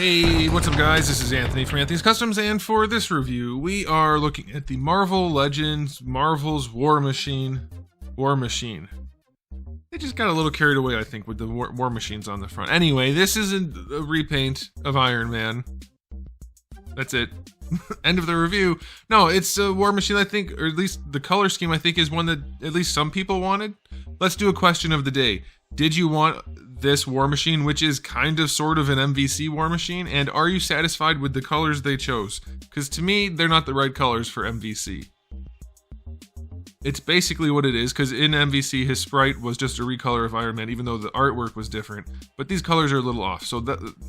Hey, what's up guys? This is Anthony from Anthony's Customs, and for this review, we are looking at the Marvel Legends Marvel's War Machine. They just got a little carried away, I think, with the war machines on the front. Anyway, this is a repaint of Iron Man. That's it. End of the review. No, it's a war machine, I think, or at least the color scheme, I think, is one that at least some people wanted. Let's do a question of the day. Did you want this war machine, which is kind of sort of an MVC war machine, and are you satisfied with the colors they chose? Because to me, they're not the right colors for MVC. It's basically what it is, because in MVC, his sprite was just a recolor of Iron Man, even though the artwork was different. But these colors are a little off, so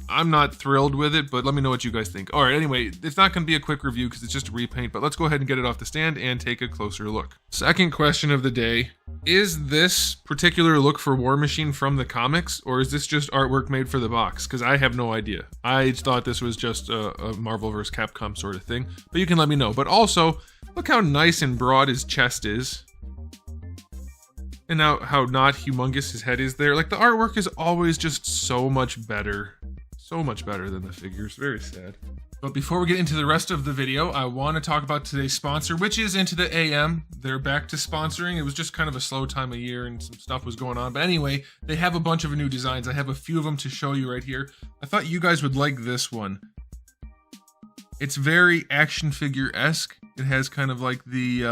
I'm not thrilled with it, but let me know what you guys think. Alright, anyway, it's not going to be a quick review because it's just a repaint, but let's go ahead and get it off the stand and take a closer look. Second question of the day. Is this particular look for War Machine from the comics, or is this just artwork made for the box? Because I have no idea. I thought this was just a Marvel vs. Capcom sort of thing, but you can let me know. But also, look how nice and broad his chest is. And now how not humongous his head is there. Like, the artwork is always just so much better. So much better than the figures. Very sad. But before we get into the rest of the video, I want to talk about today's sponsor, which is Into the AM. They're back to sponsoring. It was just kind of a slow time of year and some stuff was going on. But anyway, they have a bunch of new designs. I have a few of them to show you right here. I thought you guys would like this one. It's very action figure-esque. It has kind of like the,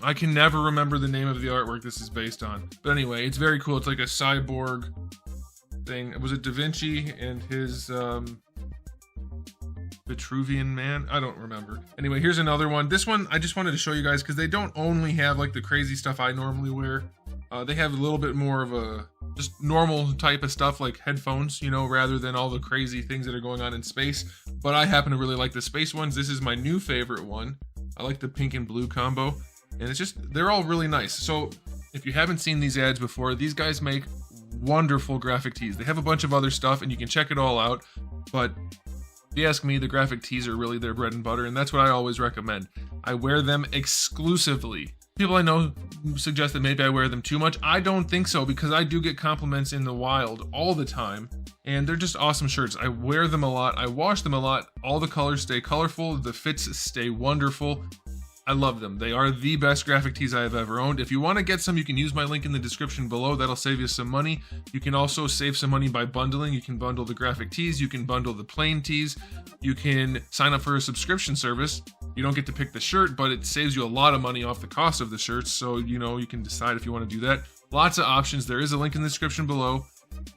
I can never remember the name of the artwork this is based on. But anyway, it's very cool. It's like a cyborg thing. Was it Da Vinci and his, Vitruvian Man? I don't remember. Anyway, here's another one. This one I just wanted to show you guys because they don't only have like the crazy stuff I normally wear. They have a little bit more of a just normal type of stuff like headphones, you know, rather than all the crazy things that are going on in space. But I happen to really like the space ones. This is my new favorite one. I like the pink and blue combo, and it's just, they're all really nice. So if you haven't seen these ads before, these guys make wonderful graphic tees. They have a bunch of other stuff and you can check it all out, but if you ask me, the graphic tees are really their bread and butter, and that's what I always recommend. I wear them exclusively. People I know suggest that maybe I wear them too much. I don't think so, because I do get compliments in the wild all the time, and they're just awesome shirts. I wear them a lot, I wash them a lot, all the colors stay colorful, the fits stay wonderful. I love them. They are the best graphic tees I have ever owned. If you want to get some, you can use my link in the description below. That'll save you some money. You can also save some money by bundling. You can bundle the graphic tees. You can bundle the plain tees. You can sign up for a subscription service. You don't get to pick the shirt, but it saves you a lot of money off the cost of the shirts. So, you know, you can decide if you want to do that. Lots of options. There is a link in the description below.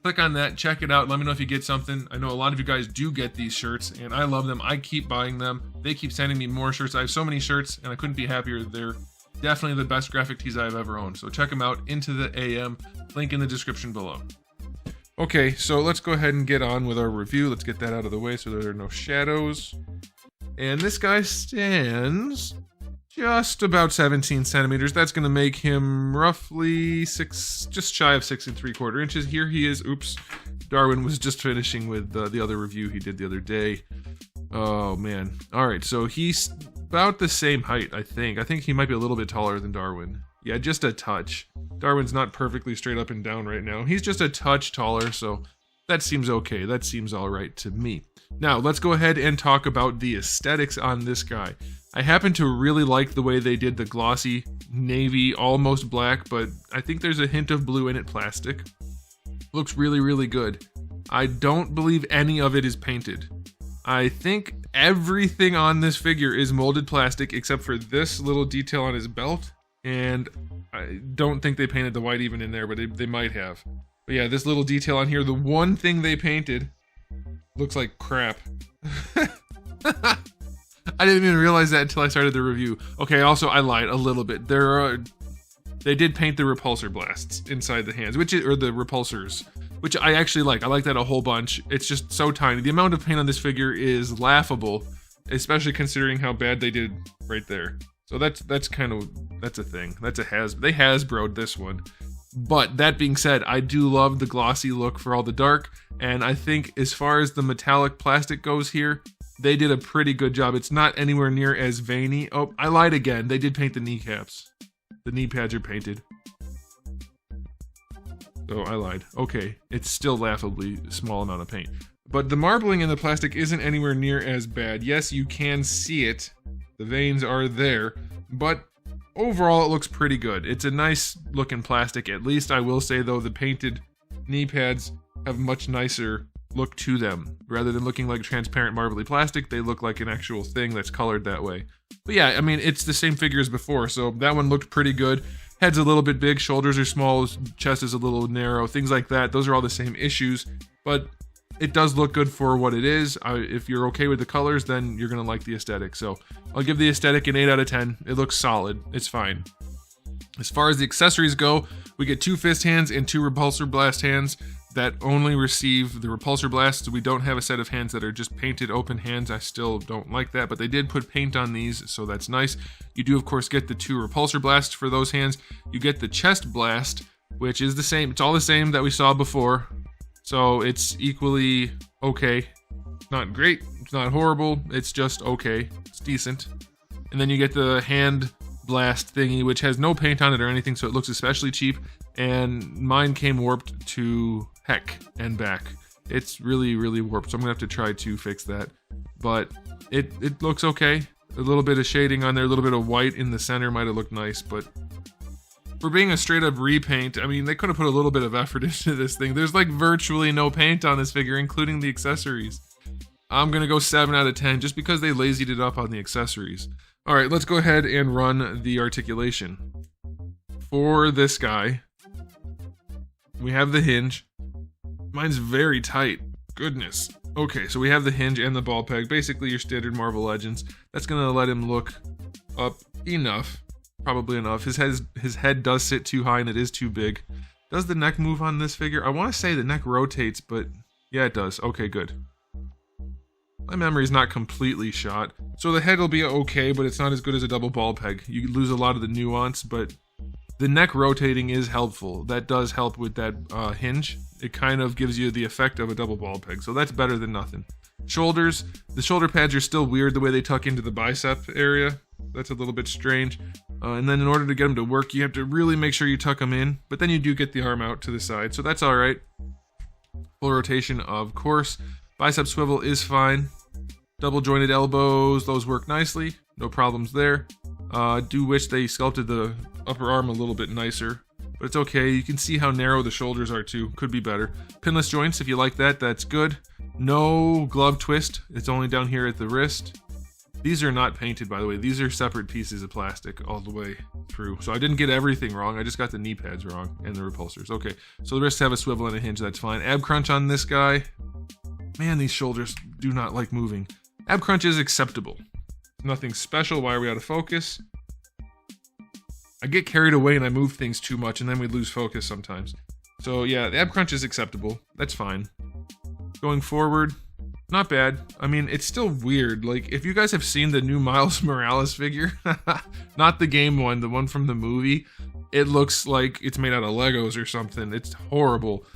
Click on that, check it out, let me know if you get something. I know a lot of you guys do get these shirts, and I love them. I keep buying them. They keep sending me more shirts. I have so many shirts, and I couldn't be happier. They're definitely the best graphic tees I've ever owned. So check them out, Into the AM, link in the description below. Okay, so let's go ahead and get on with our review. Let's get that out of the way so there are no shadows. And this guy stands just about 17 centimeters. That's going to make him roughly just shy of 6 3/4 inches. Here he is. Oops. Darwin was just finishing with the other review he did the other day. Oh, man. All right, so he's about the same height, I think. I think he might be a little bit taller than Darwin. Yeah, just a touch. Darwin's not perfectly straight up and down right now. He's just a touch taller, so that seems okay. That seems all right to me. Now, let's go ahead and talk about the aesthetics on this guy. I happen to really like the way they did the glossy navy, almost black, but I think there's a hint of blue in it, plastic. Looks really, really good. I don't believe any of it is painted. I think everything on this figure is molded plastic except for this little detail on his belt, and I don't think they painted the white even in there, but they might have. But yeah, this little detail on here, the one thing they painted, looks like crap. I didn't even realize that until I started the review. Okay, also I lied a little bit. They did paint the repulsor blasts inside the hands, or the repulsors, which I actually like. I like that a whole bunch. It's just so tiny. The amount of paint on this figure is laughable, especially considering how bad they did right there. So that's a thing. They Hasbro'd this one. But that being said, I do love the glossy look for all the dark, and I think as far as the metallic plastic goes here, they did a pretty good job. It's not anywhere near as veiny. Oh, I lied again. They did paint the kneecaps. The knee pads are painted. Oh, I lied. Okay, it's still laughably small amount of paint. But the marbling in the plastic isn't anywhere near as bad. Yes, you can see it. The veins are there, but overall it looks pretty good. It's a nice looking plastic. At least I will say though, the painted knee pads have much nicer look to them. Rather than looking like transparent marbly plastic, they look like an actual thing that's colored that way. But yeah, I mean, it's the same figure as before, so that one looked pretty good. Head's a little bit big, shoulders are small, chest is a little narrow, things like that. Those are all the same issues, but it does look good for what it is. If you're okay with the colors, then you're gonna like the aesthetic. So I'll give the aesthetic an 8 out of 10. It looks solid, it's fine. As far as the accessories go, we get 2 fist hands and 2 repulsor blast hands that only receive the repulsor blasts. We don't have a set of hands that are just painted open hands. I still don't like that, but they did put paint on these, so that's nice. You do of course get the 2 repulsor blasts for those hands. You get the chest blast, which is the same. It's all the same that we saw before. So it's equally okay. It's not great, it's not horrible, it's just okay. It's decent. And then you get the hand blast thingy, which has no paint on it or anything, so it looks especially cheap. And mine came warped to heck and back. It's really, really warped, so I'm gonna have to try to fix that. But it looks okay. A little bit of shading on there, a little bit of white in the center might have looked nice, but for being a straight up repaint, I mean, they could have put a little bit of effort into this thing. There's like virtually no paint on this figure, including the accessories. I'm gonna go 7 out of 10 just because they lazied it up on the accessories. All right, let's go ahead and run the articulation. For this guy, we have the hinge. Mine's very tight, goodness. Okay, so we have the hinge and the ball peg, basically your standard Marvel Legends. That's gonna let him look up enough. Probably enough. His head does sit too high and it is too big. Does the neck move on this figure? I want to say the neck rotates, but yeah, it does. Okay, good. My memory's not completely shot. So the head will be okay, but it's not as good as a double ball peg. You lose a lot of the nuance, but the neck rotating is helpful. That does help with that hinge. It kind of gives you the effect of a double ball peg, so that's better than nothing. Shoulders. The shoulder pads are still weird the way they tuck into the bicep area. That's a little bit strange. And then in order to get them to work, you have to really make sure you tuck them in, but then you do get the arm out to the side, so that's all right. Full rotation, of course. Bicep swivel is fine. Double jointed elbows, those work nicely. No problems there. Do wish they sculpted the upper arm a little bit nicer, but it's okay. You can see how narrow the shoulders are too. Could be better. Pinless joints, if you like that, that's good. No glove twist. It's only down here at the wrist. These are not painted, by the way. These are separate pieces of plastic all the way through. So I didn't get everything wrong. I just got the knee pads wrong and the repulsors. Okay, so the wrists have a swivel and a hinge. That's fine. Ab crunch on this guy. Man, these shoulders do not like moving. Ab crunch is acceptable. Nothing special. Why are we out of focus? I get carried away and I move things too much and then we lose focus sometimes. So yeah, the ab crunch is acceptable. That's fine. Going forward, not bad. I mean, it's still weird. Like, if you guys have seen the new Miles Morales figure, not the game one, the one from the movie, it looks like it's made out of Legos or something. It's horrible.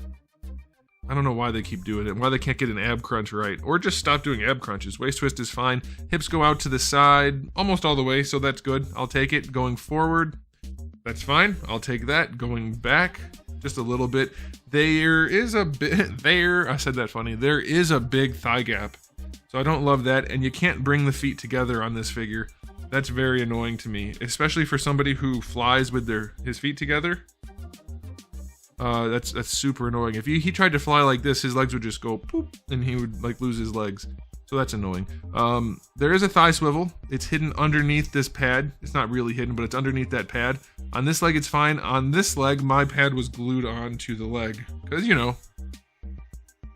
I don't know why they keep doing it, why they can't get an ab crunch right, or just stop doing ab crunches. Waist twist is fine. Hips go out to the side, almost all the way, so that's good. I'll take it. Going forward, that's fine. I'll take that. Going back, just a little bit. There is a bit there. I said that funny. There is a big thigh gap, so I don't love that. And you can't bring the feet together on this figure. That's very annoying to me, especially for somebody who flies with his feet together. That's super annoying. If he tried to fly like this, his legs would just go poop, and he would like lose his legs. So that's annoying. There is a thigh swivel. It's hidden underneath this pad. It's not really hidden, but it's underneath that pad. On this leg, it's fine. On this leg, my pad was glued onto the leg. Because, you know,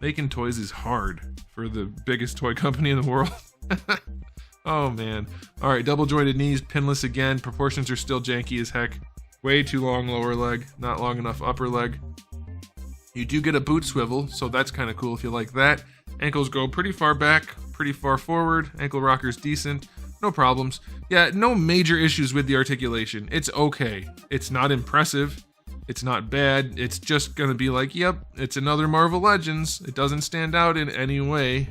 making toys is hard for the biggest toy company in the world. Oh, man. All right, double jointed knees, pinless again. Proportions are still janky as heck. Way too long lower leg, not long enough upper leg. You do get a boot swivel, so that's kind of cool if you like that. Ankles go pretty far back, pretty far forward. Ankle rocker's decent. No problems. Yeah, no major issues with the articulation. It's okay. It's not impressive. It's not bad. It's just gonna be like, yep, it's another Marvel Legends. It doesn't stand out in any way,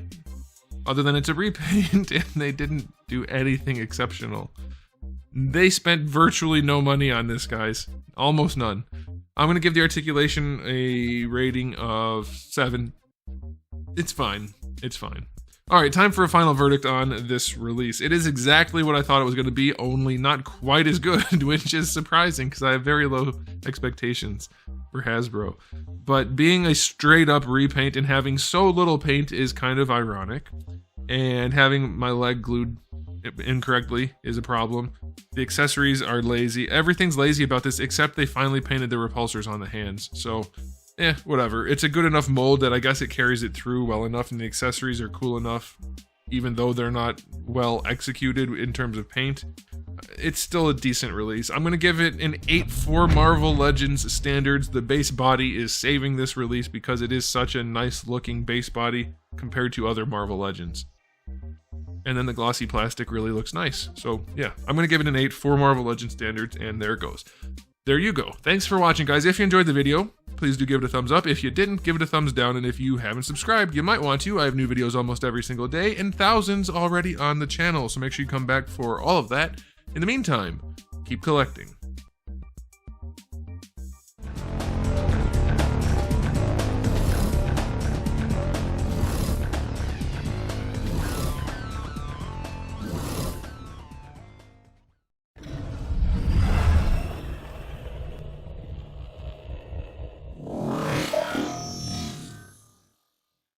other than it's a repaint, and they didn't do anything exceptional. They spent virtually no money on this, guys. Almost none. I'm gonna give the articulation a rating of 7. It's fine. It's fine. All right, time for a final verdict on this release. It is exactly what I thought it was going to be, only not quite as good, which is surprising because I have very low expectations for Hasbro. But being a straight up repaint and having so little paint is kind of ironic. And having my leg glued incorrectly is a problem. The accessories are lazy. Everything's lazy about this except they finally painted the repulsors on the hands. So, whatever. It's a good enough mold that I guess it carries it through well enough, and the accessories are cool enough, even though they're not well executed in terms of paint. It's still a decent release. I'm going to give it an 8 for Marvel Legends standards. The base body is saving this release because it is such a nice looking base body compared to other Marvel Legends. And then the glossy plastic really looks nice. So yeah, I'm going to give it an 8 for Marvel Legends standards, and there it goes. There you go. Thanks for watching, guys. If you enjoyed the video, please do give it a thumbs up. If you didn't, give it a thumbs down. And if you haven't subscribed, you might want to. I have new videos almost every single day and thousands already on the channel. So make sure you come back for all of that. In the meantime, keep collecting.